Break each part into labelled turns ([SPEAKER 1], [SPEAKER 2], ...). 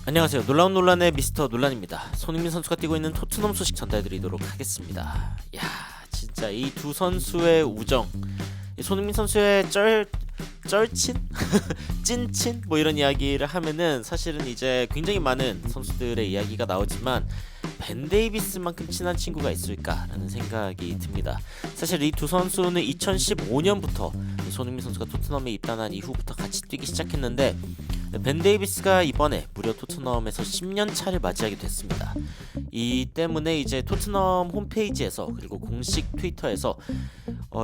[SPEAKER 1] 안녕하세요. 놀라운 논란의 미스터 논란입니다. 손흥민 선수가 뛰고 있는 토트넘 소식 전달드리도록 하겠습니다. 야, 진짜 이 두 선수의 우정, 이 손흥민 선수의 쩔친, 찐친 뭐 이런 이야기를 하면은 사실은 이제 굉장히 많은 선수들의 이야기가 나오지만 벤 데이비스만큼 친한 친구가 있을까라는 생각이 듭니다. 사실 이 두 선수는 2015년부터 손흥민 선수가 토트넘에 입단한 이후부터 같이 뛰기 시작했는데 벤 데이비스가 이번에 무려 토트넘에서 10년 차를 맞이하게 됐습니다. 이 때문에 이제 토트넘 홈페이지에서 그리고 공식 트위터에서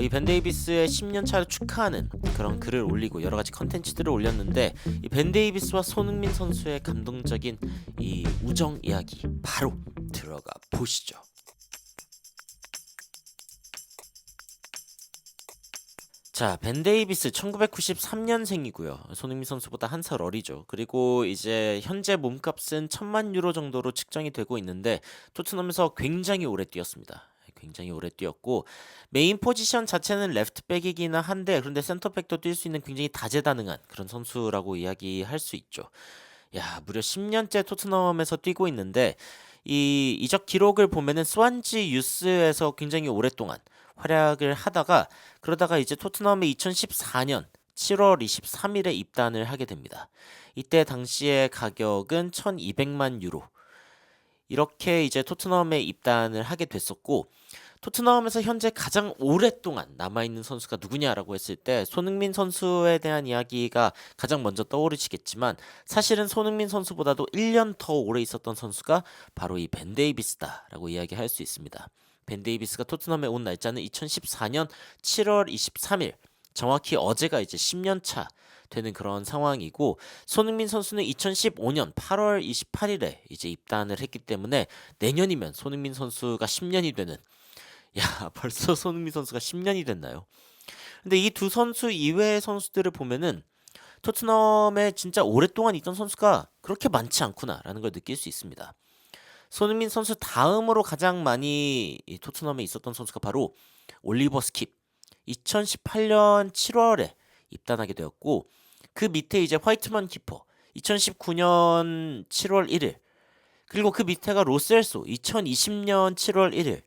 [SPEAKER 1] 이 벤 데이비스의 10년 차를 축하하는 그런 글을 올리고 여러 가지 컨텐츠들을 올렸는데 이 벤 데이비스와 손흥민 선수의 감동적인 이 우정 이야기 바로 들어가 보시죠. 자, 벤 데이비스 1993년생이고요. 손흥민 선수보다 한 살 어리죠. 그리고 이제 현재 몸값은 1000만 유로 정도로 측정이 되고 있는데 토트넘에서 굉장히 오래 뛰었습니다. 굉장히 오래 뛰었고 메인 포지션 자체는 레프트백이기는 한데 그런데 센터백도 뛸 수 있는 굉장히 다재다능한 그런 선수라고 이야기할 수 있죠. 야, 무려 10년째 토트넘에서 뛰고 있는데 이 이적 기록을 보면은 스완지 유스에서 굉장히 오랫동안 활약을 하다가 그러다가 이제 토트넘에 2014년 7월 23일에 입단을 하게 됩니다. 이때 당시의 가격은 1200만 유로. 이렇게 이제 토트넘에 입단을 하게 됐었고 토트넘에서 현재 가장 오랫동안 남아있는 선수가 누구냐라고 했을 때 손흥민 선수에 대한 이야기가 가장 먼저 떠오르시겠지만 사실은 손흥민 선수보다도 1년 더 오래 있었던 선수가 바로 이 벤 데이비스다라고 이야기할 수 있습니다. 벤 데이비스가 토트넘에 온 날짜는 2014년 7월 23일 정확히 어제가 이제 10년 차 되는 그런 상황이고 손흥민 선수는 2015년 8월 28일에 이제 입단을 했기 때문에 내년이면 손흥민 선수가 10년이 되는 야, 벌써 손흥민 선수가 10년이 됐나요? 근데 이 두 선수 이외의 선수들을 보면은 토트넘에 진짜 오랫동안 있던 선수가 그렇게 많지 않구나라는 걸 느낄 수 있습니다. 손흥민 선수 다음으로 가장 많이 이 토트넘에 있었던 선수가 바로 올리버 스킵. 2018년 7월에 입단하게 되었고 그 밑에 이제 화이트먼 키퍼 2019년 7월 1일 그리고 그 밑에가 로셀소 2020년 7월 1일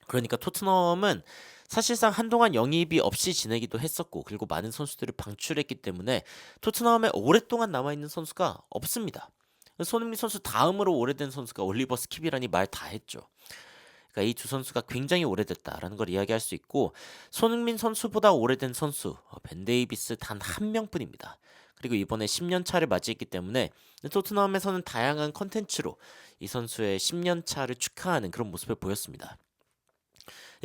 [SPEAKER 1] 그러니까 토트넘은 사실상 한동안 영입이 없이 지내기도 했었고 그리고 많은 선수들을 방출했기 때문에 토트넘에 오랫동안 남아있는 선수가 없습니다. 손흥민 선수 다음으로 오래된 선수가 올리버 스킵이라니 말 다 했죠. 그러니까 이 두 선수가 굉장히 오래됐다라는 걸 이야기할 수 있고 손흥민 선수보다 오래된 선수 벤 데이비스 단 한 명뿐입니다. 그리고 이번에 10년 차를 맞이했기 때문에 토트넘에서는 다양한 컨텐츠로 이 선수의 10년 차를 축하하는 그런 모습을 보였습니다.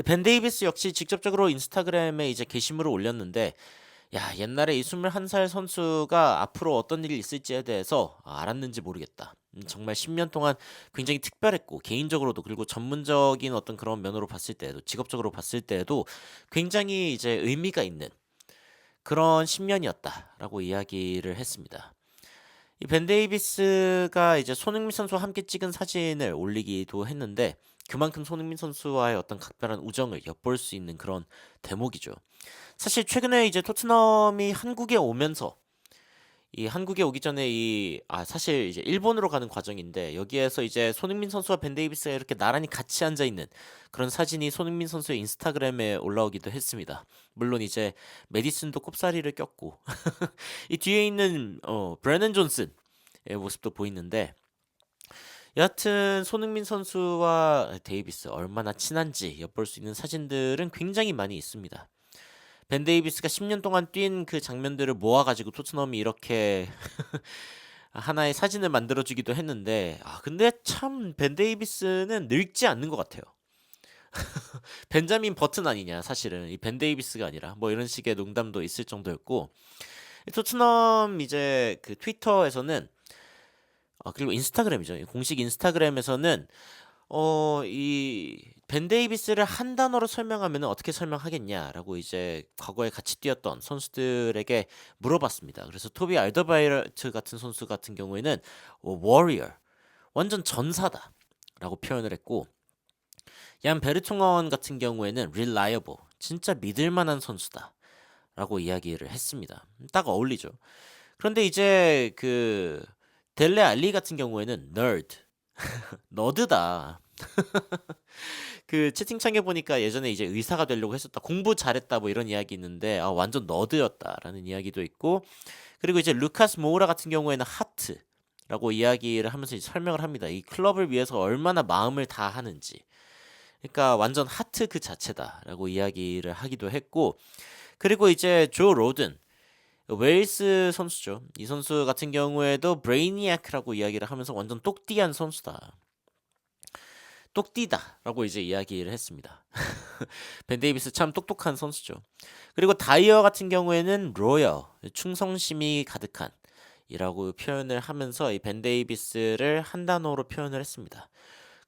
[SPEAKER 1] 벤 데이비스 역시 직접적으로 인스타그램에 이제 게시물을 올렸는데 야, 옛날에 이 21살 선수가 앞으로 어떤 일이 있을지에 대해서 알았는지 모르겠다. 정말 10년 동안 굉장히 특별했고 개인적으로도 그리고 전문적인 어떤 그런 면으로 봤을 때에도 직업적으로 봤을 때에도 굉장히 이제 의미가 있는 그런 10년이었다라고 이야기를 했습니다. 이 벤 데이비스가 이제 손흥민 선수와 함께 찍은 사진을 올리기도 했는데 그만큼 손흥민 선수와의 어떤 각별한 우정을 엿볼 수 있는 그런 대목이죠. 사실 최근에 이제 토트넘이 한국에 오면서 이 한국에 오기 전에 사실 이제 일본으로 가는 과정인데 여기에서 이제 손흥민 선수와 벤 데이비스가 이렇게 나란히 같이 앉아 있는 그런 사진이 손흥민 선수의 인스타그램에 올라오기도 했습니다. 물론 이제 메디슨도 꼽사리를 꼈고 이 뒤에 있는 브래넌 존슨의 모습도 보이는데 여하튼 손흥민 선수와 데이비스 얼마나 친한지 엿볼 수 있는 사진들은 굉장히 많이 있습니다. 벤 데이비스가 10년 동안 뛴 그 장면들을 모아가지고 토트넘이 이렇게 하나의 사진을 만들어주기도 했는데 근데 참 벤 데이비스는 늙지 않는 것 같아요. 벤자민 버튼 아니냐 사실은 이 벤 데이비스가 아니라 뭐 이런 식의 농담도 있을 정도였고 토트넘 이제 그 트위터에서는 그리고 인스타그램이죠. 공식 인스타그램에서는 이 벤 데이비스를 한 단어로 설명하면 어떻게 설명하겠냐라고 이제 과거에 같이 뛰었던 선수들에게 물어봤습니다. 그래서 토비 알더바이르트 같은 선수 같은 경우에는 워리어, 완전 전사다라고 표현을 했고 얀 베르통원 같은 경우에는 reliable, 진짜 믿을 만한 선수다라고 이야기를 했습니다. 딱 어울리죠. 그런데 이제 그 델레 알리 같은 경우에는 nerd, 너드다. 그 채팅창에 보니까 예전에 이제 의사가 되려고 했었다. 공부 잘했다 뭐 이런 이야기 있는데 완전 너드였다라는 이야기도 있고 그리고 이제 루카스 모우라 같은 경우에는 하트라고 이야기를 하면서 이제 설명을 합니다. 이 클럽을 위해서 얼마나 마음을 다하는지. 그러니까 완전 하트 그 자체다라고 이야기를 하기도 했고 그리고 이제 조 로든 웨일스 선수죠. 이 선수 같은 경우에도 브레이니아크라고 이야기를 하면서 완전 똑띠한 선수다. 똑띠다라고 이제 이야기를 했습니다. 벤 데이비스 참 똑똑한 선수죠. 그리고 다이어 같은 경우에는 로열, 충성심이 가득한 이라고 표현을 하면서 이 벤 데이비스를 한 단어로 표현을 했습니다.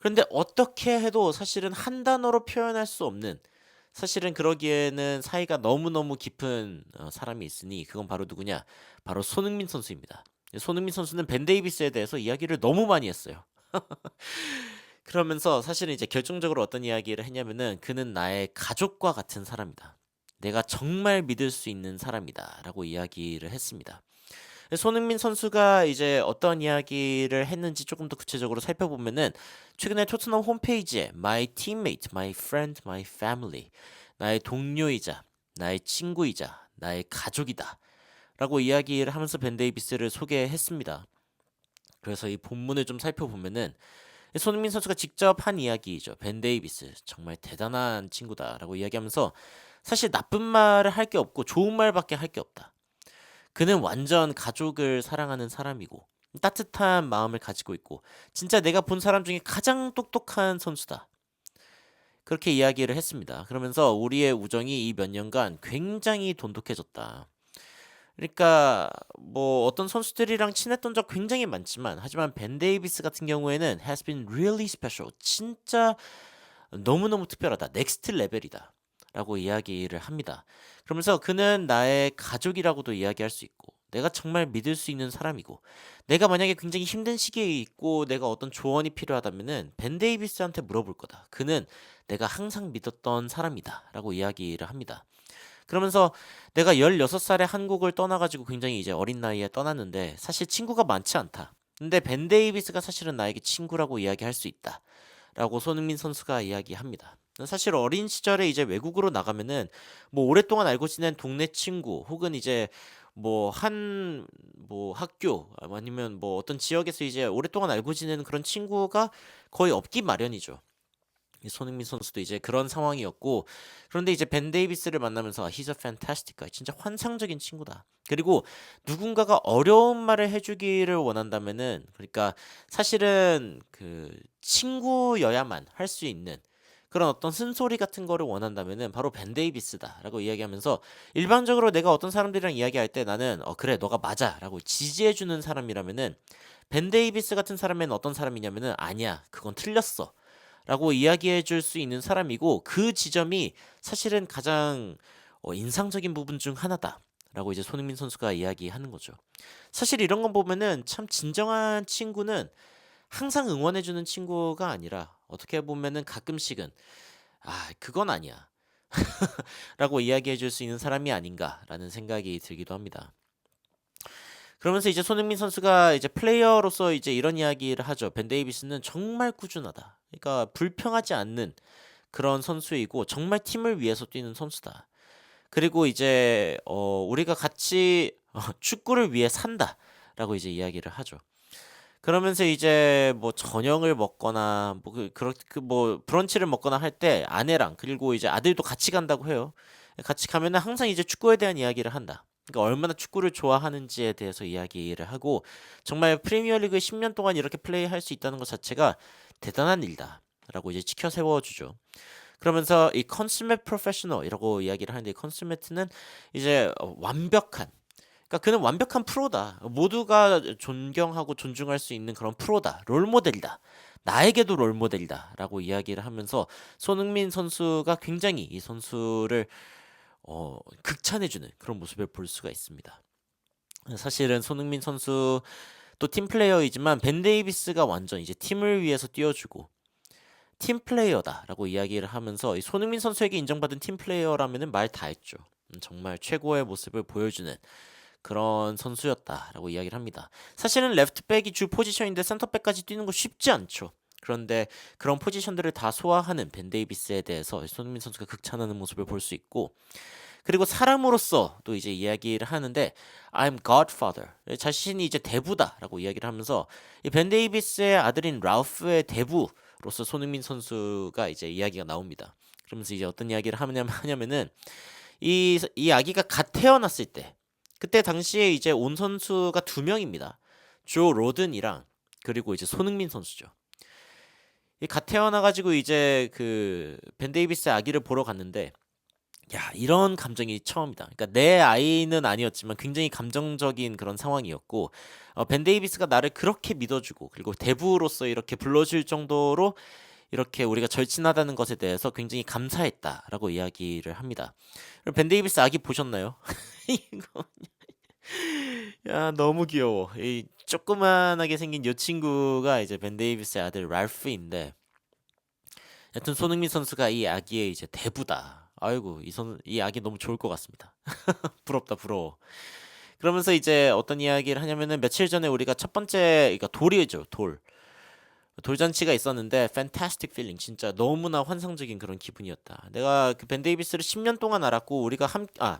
[SPEAKER 1] 그런데 어떻게 해도 사실은 한 단어로 표현할 수 없는 사실은 그러기에는 사이가 너무너무 깊은 사람이 있으니 그건 바로 누구냐? 바로 손흥민 선수입니다. 손흥민 선수는 벤 데이비스에 대해서 이야기를 너무 많이 했어요. 그러면서 사실은 이제 결정적으로 어떤 이야기를 했냐면은 그는 나의 가족과 같은 사람이다. 내가 정말 믿을 수 있는 사람이다라고 이야기를 했습니다. 손흥민 선수가 이제 어떤 이야기를 했는지 조금 더 구체적으로 살펴보면은 최근에 토트넘 홈페이지에 My teammate, my friend, my family 나의 동료이자 나의 친구이자 나의 가족이다 라고 이야기를 하면서 벤 데이비스를 소개했습니다. 그래서 이 본문을 좀 살펴보면은 손흥민 선수가 직접 한 이야기이죠. 벤 데이비스 정말 대단한 친구다라고 이야기하면서 사실 나쁜 말을 할 게 없고 좋은 말밖에 할 게 없다. 그는 완전 가족을 사랑하는 사람이고 따뜻한 마음을 가지고 있고 진짜 내가 본 사람 중에 가장 똑똑한 선수다. 그렇게 이야기를 했습니다. 그러면서 우리의 우정이 이 몇 년간 굉장히 돈독해졌다. 그러니까 뭐 어떤 선수들이랑 친했던 적 굉장히 많지만 하지만 벤 데이비스 같은 경우에는 has been really special. 진짜 너무너무 특별하다. 넥스트 레벨이다. 라고 이야기를 합니다. 그러면서 그는 나의 가족이라고도 이야기할 수 있고 내가 정말 믿을 수 있는 사람이고 내가 만약에 굉장히 힘든 시기에 있고 내가 어떤 조언이 필요하다면은 벤 데이비스한테 물어볼 거다. 그는 내가 항상 믿었던 사람이다. 라고 이야기를 합니다. 그러면서 내가 16살에 한국을 떠나가지고 굉장히 이제 어린 나이에 떠났는데 사실 친구가 많지 않다. 근데 벤 데이비스가 사실은 나에게 친구라고 이야기할 수 있다. 라고 손흥민 선수가 이야기합니다. 사실 어린 시절에 이제 외국으로 나가면은 뭐 오랫동안 알고 지낸 동네 친구 혹은 이제 뭐 학교 아니면 뭐 어떤 지역에서 이제 오랫동안 알고 지내는 그런 친구가 거의 없기 마련이죠. 이 손흥민 선수도 이제 그런 상황이었고 그런데 이제 벤 데이비스를 만나면서 He's a fantastic guy. 진짜 환상적인 친구다. 그리고 누군가가 어려운 말을 해주기를 원한다면은 그러니까 사실은 그 친구여야만 할 수 있는 그런 어떤 쓴소리 같은 거를 원한다면은 바로 벤 데이비스다라고 이야기하면서 일반적으로 내가 어떤 사람들이랑 이야기할 때 나는 그래 너가 맞아라고 지지해주는 사람이라면은 벤 데이비스 같은 사람은 어떤 사람이냐면은 아니야 그건 틀렸어. 라고 이야기해 줄 수 있는 사람이고 그 지점이 사실은 가장 인상적인 부분 중 하나다. 라고 이제 손흥민 선수가 이야기하는 거죠. 사실 이런 거 보면은 참 진정한 친구는 항상 응원해 주는 친구가 아니라 어떻게 보면은 가끔씩은 그건 아니야. 라고 이야기해 줄 수 있는 사람이 아닌가라는 생각이 들기도 합니다. 그러면서 이제 손흥민 선수가 이제 플레이어로서 이제 이런 이야기를 하죠. 벤 데이비스는 정말 꾸준하다. 그러니까 불평하지 않는 그런 선수이고 정말 팀을 위해서 뛰는 선수다. 그리고 이제 우리가 같이 축구를 위해 산다라고 이제 이야기를 하죠. 그러면서 이제 뭐 저녁을 먹거나 뭐 브런치를 먹거나 할 때 아내랑 그리고 이제 아들도 같이 간다고 해요. 같이 가면은 항상 이제 축구에 대한 이야기를 한다. 그러니까 얼마나 축구를 좋아하는지에 대해서 이야기를 하고 정말 프리미어리그 10년 동안 이렇게 플레이할 수 있다는 것 자체가 대단한 일다라고 이제 치켜 세워주죠. 그러면서 이 컨스메트 프로페셔널이라고 이야기를 하는데 컨스메트는 이제 완벽한 그러니까 그는 완벽한 프로다. 모두가 존경하고 존중할 수 있는 그런 프로다. 롤모델이다. 나에게도 롤모델이다라고 이야기를 하면서 손흥민 선수가 굉장히 이 선수를 극찬해주는 그런 모습을 볼 수가 있습니다. 사실은 손흥민 선수 또 팀 플레이어이지만 벤 데이비스가 완전 이제 팀을 위해서 뛰어주고 팀 플레이어다라고 이야기를 하면서 이 손흥민 선수에게 인정받은 팀 플레이어라면은 말 다 했죠. 정말 최고의 모습을 보여주는 그런 선수였다라고 이야기를 합니다. 사실은 레프트백이 주 포지션인데 센터백까지 뛰는 거 쉽지 않죠. 그런데 그런 포지션들을 다 소화하는 벤 데이비스에 대해서 손흥민 선수가 극찬하는 모습을 볼 수 있고, 그리고 사람으로서 또 이제 이야기를 하는데 I'm Godfather, 자신이 이제 대부다라고 이야기를 하면서 이 벤 데이비스의 아들인 라우프의 대부로서 손흥민 선수가 이제 이야기가 나옵니다. 그러면서 이제 어떤 이야기를 하냐면은 이 아기가 갓 태어났을 때, 그때 당시에 이제 온 선수가 두 명입니다. 조 로든이랑 그리고 이제 손흥민 선수죠. 이 갓 태어나가지고 이제 그 벤 데이비스의 아기를 보러 갔는데, 야, 이런 감정이 처음이다. 그러니까 내 아이는 아니었지만 굉장히 감정적인 그런 상황이었고, 벤 데이비스가 나를 그렇게 믿어주고 그리고 대부로서 이렇게 불러줄 정도로 이렇게 우리가 절친하다는 것에 대해서 굉장히 감사했다라고 이야기를 합니다. 그리고 벤 데이비스 아기 보셨나요? 이거 야, 너무 귀여워. 이 조그만하게 생긴 요 친구가 이제 벤 데이비스의 아들 랄프인데, 여튼 손흥민 선수가 이 아기의 이제 대부다. 아이고, 이 아기 너무 좋을 것 같습니다. 부럽다, 부러워. 그러면서 이제 어떤 이야기를 하냐면은 며칠 전에 우리가 첫 번째, 그러니까 돌이죠, 돌. 돌잔치가 있었는데 fantastic feeling, 진짜 너무나 환상적인 그런 기분이었다. 내가 그 벤 데이비스를 10년 동안 알았고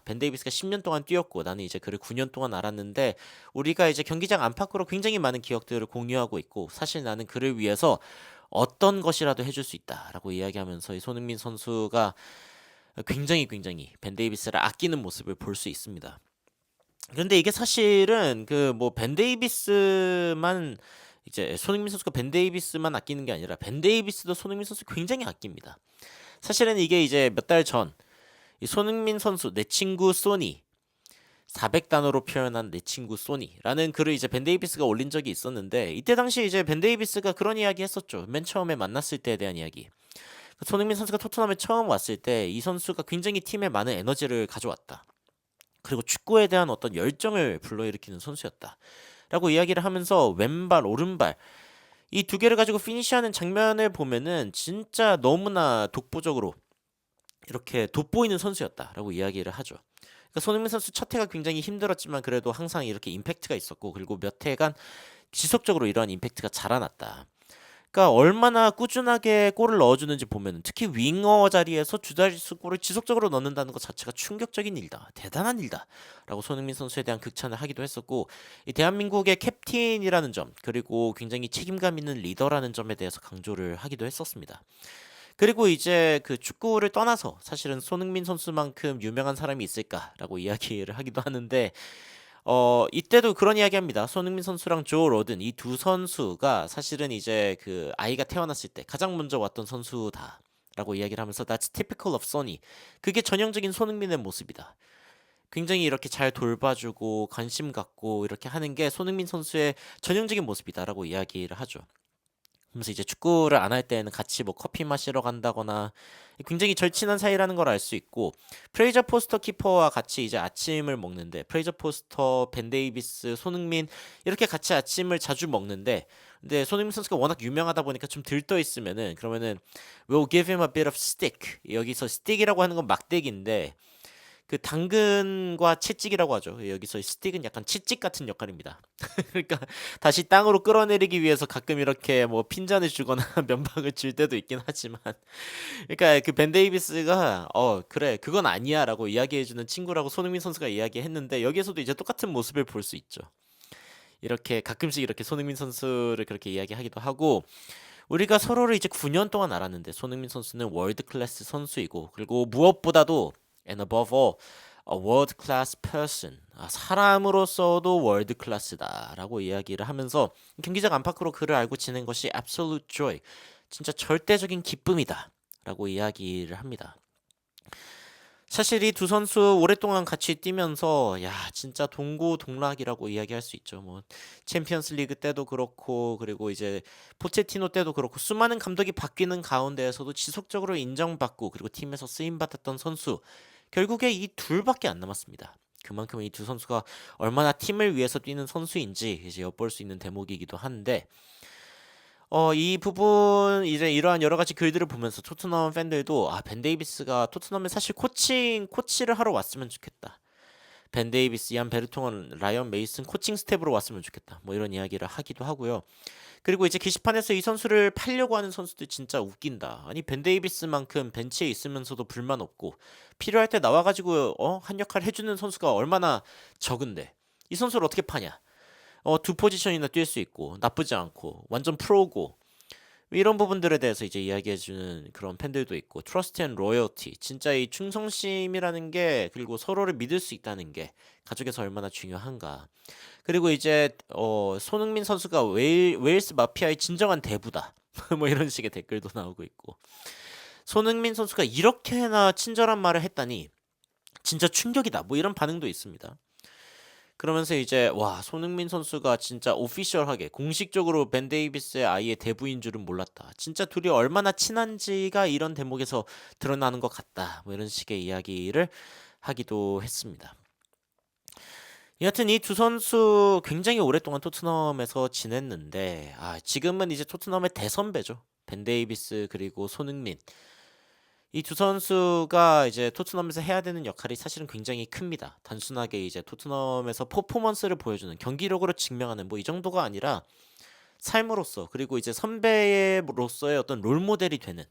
[SPEAKER 1] 벤 데이비스가 10년 동안 뛰었고 나는 이제 그를 9년 동안 알았는데, 우리가 이제 경기장 안팎으로 굉장히 많은 기억들을 공유하고 있고, 사실 나는 그를 위해서 어떤 것이라도 해줄 수 있다라고 이야기하면서 이 손흥민 선수가 굉장히 벤 데이비스를 아끼는 모습을 볼 수 있습니다. 근데 이게 사실은 그 뭐 벤 데이비스만, 이제 손흥민 선수가 벤 데이비스만 아끼는 게 아니라 벤 데이비스도 손흥민 선수 굉장히 아낍니다. 사실은 이게 이제 몇 달 전 이 손흥민 선수 내 친구 소니, 400단어로 표현한 내 친구 소니라는 글을 이제 벤 데이비스가 올린 적이 있었는데, 이때 당시 이제 벤 데이비스가 그런 이야기 했었죠. 맨 처음에 만났을 때에 대한 이야기. 손흥민 선수가 토트넘에 처음 왔을 때 이 선수가 굉장히 팀에 많은 에너지를 가져왔다. 그리고 축구에 대한 어떤 열정을 불러일으키는 선수였다. 라고 이야기를 하면서 왼발, 오른발 이 두 개를 가지고 피니시하는 장면을 보면은 진짜 너무나 독보적으로 이렇게 돋보이는 선수였다라고 이야기를 하죠. 그러니까 손흥민 선수 첫 해가 굉장히 힘들었지만 그래도 항상 이렇게 임팩트가 있었고, 그리고 몇 해간 지속적으로 이러한 임팩트가 자라났다. 그러니까 얼마나 꾸준하게 골을 넣어주는지 보면, 특히 윙어 자리에서 주자릿수 골을 지속적으로 넣는다는 것 자체가 충격적인 일이다, 대단한 일다라고 손흥민 선수에 대한 극찬을 하기도 했었고, 이 대한민국의 캡틴이라는 점, 그리고 굉장히 책임감 있는 리더라는 점에 대해서 강조를 하기도 했었습니다. 그리고 이제 그 축구를 떠나서 사실은 손흥민 선수만큼 유명한 사람이 있을까라고 이야기를 하기도 하는데, 이때도 그런 이야기 합니다. 손흥민 선수랑 조 로든 이 두 선수가 사실은 이제 그 아이가 태어났을 때 가장 먼저 왔던 선수다라고 이야기를 하면서 That's typical of Sonny. 그게 전형적인 손흥민의 모습이다. 굉장히 이렇게 잘 돌봐주고 관심 갖고 이렇게 하는 게 손흥민 선수의 전형적인 모습이다라고 이야기를 하죠. 그러면서 이제 축구를 안 할 때에는 같이 뭐 커피 마시러 간다거나 굉장히 절친한 사이라는 걸 알 수 있고, 프레이저 포스터 키퍼와 같이 이제 아침을 먹는데, 프레이저 포스터, 벤 데이비스, 손흥민 이렇게 같이 아침을 자주 먹는데, 근데 손흥민 선수가 워낙 유명하다 보니까 좀 들떠 있으면은 그러면은 we'll give him a bit of stick, 여기서 스틱이라고 하는 건 막대기인데 그 당근과 채찍이라고 하죠. 여기서 스틱은 약간 채찍 같은 역할입니다. 그러니까 다시 땅으로 끌어내리기 위해서 가끔 이렇게 뭐 핀잔을 주거나 면박을 줄 때도 있긴 하지만, 그러니까 그 벤 데이비스가 그래 그건 아니야라고 이야기해주는 친구라고 손흥민 선수가 이야기했는데, 여기에서도 이제 똑같은 모습을 볼 수 있죠. 이렇게 가끔씩 이렇게 손흥민 선수를 그렇게 이야기하기도 하고, 우리가 서로를 이제 9년 동안 알았는데 손흥민 선수는 월드 클래스 선수이고, 그리고 무엇보다도 and above all a world class person, 사람으로서도 월드 클래스다라고 이야기를 하면서 경기장 안팎으로 그를 알고 지낸 것이 absolute joy, 진짜 절대적인 기쁨이다라고 이야기를 합니다. 사실 이 두 선수 오랫동안 같이 뛰면서 야 진짜 동고동락이라고 이야기할 수 있죠. 뭐 챔피언스 리그 때도 그렇고, 그리고 이제 포체티노 때도 그렇고, 수많은 감독이 바뀌는 가운데에서도 지속적으로 인정받고 그리고 팀에서 쓰임 받았던 선수, 결국에 이 둘밖에 안 남았습니다. 그만큼 이 두 선수가 얼마나 팀을 위해서 뛰는 선수인지 이제 엿볼 수 있는 대목이기도 한데, 이 부분 이제 이러한 여러 가지 글들을 보면서 토트넘 팬들도 벤 데이비스가 토트넘에 사실 코치를 하러 왔으면 좋겠다. 벤 데이비스, 이안 베르통은, 라이언 메이슨 코칭 스텝으로 왔으면 좋겠다. 뭐 이런 이야기를 하기도 하고요. 그리고 이제 게시판에서 이 선수를 팔려고 하는 선수들 진짜 웃긴다. 아니 벤 데이비스만큼 벤치에 있으면서도 불만 없고 필요할 때 나와가지고 한 역할 해주는 선수가 얼마나 적은데 이 선수를 어떻게 파냐? 두 포지션이나 뛸 수 있고 나쁘지 않고 완전 프로고 이런 부분들에 대해서 이제 이야기해주는 그런 팬들도 있고 트러스트 앤 로열티 진짜 이 충성심이라는 게 그리고 서로를 믿을 수 있다는 게 가족에서 얼마나 중요한가 그리고 이제 손흥민 선수가 웨일스 마피아의 진정한 대부다 뭐 이런 식의 댓글도 나오고 있고 손흥민 선수가 이렇게나 친절한 말을 했다니 진짜 충격이다 뭐 이런 반응도 있습니다. 그러면서 이제 와 손흥민 선수가 진짜 오피셜하게 공식적으로 벤 데이비스의 아이의 대부인 줄은 몰랐다. 진짜 둘이 얼마나 친한지가 이런 대목에서 드러나는 것 같다. 뭐 이런 식의 이야기를 하기도 했습니다. 여하튼 이 두 선수 굉장히 오랫동안 토트넘에서 지냈는데 지금은 이제 토트넘의 대선배죠. 벤 데이비스 그리고 손흥민. 이 두 선수가 이제 토트넘에서 해야 되는 역할이 사실은 굉장히 큽니다. 단순하게 이제 토트넘에서 퍼포먼스를 보여주는 경기력으로 증명하는 뭐 이 정도가 아니라 삶으로서 그리고 이제 선배로서의 어떤 롤모델이 되는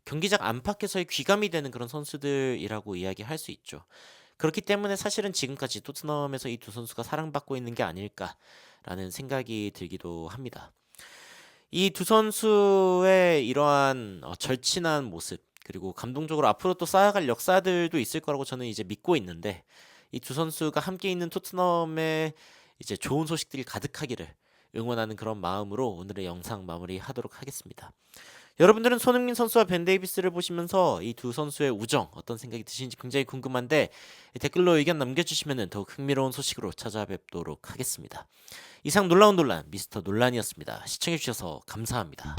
[SPEAKER 1] 경기장 안팎에서의 귀감이 되는 그런 선수들이라고 이야기할 수 있죠. 그렇기 때문에 사실은 지금까지 토트넘에서 이 두 선수가 사랑받고 있는 게 아닐까라는 생각이 들기도 합니다. 이 두 선수의 이러한 절친한 모습 그리고 감동적으로 앞으로 또 쌓아갈 역사들도 있을 거라고 저는 이제 믿고 있는데 이 두 선수가 함께 있는 토트넘에 이제 좋은 소식들이 가득하기를 응원하는 그런 마음으로 오늘의 영상 마무리하도록 하겠습니다. 여러분들은 손흥민 선수와 벤 데이비스를 보시면서 이 두 선수의 우정 어떤 생각이 드시는지 굉장히 궁금한데 댓글로 의견 남겨주시면 더욱 흥미로운 소식으로 찾아뵙도록 하겠습니다. 이상 놀라운 논란 미스터 논란이었습니다. 시청해주셔서 감사합니다.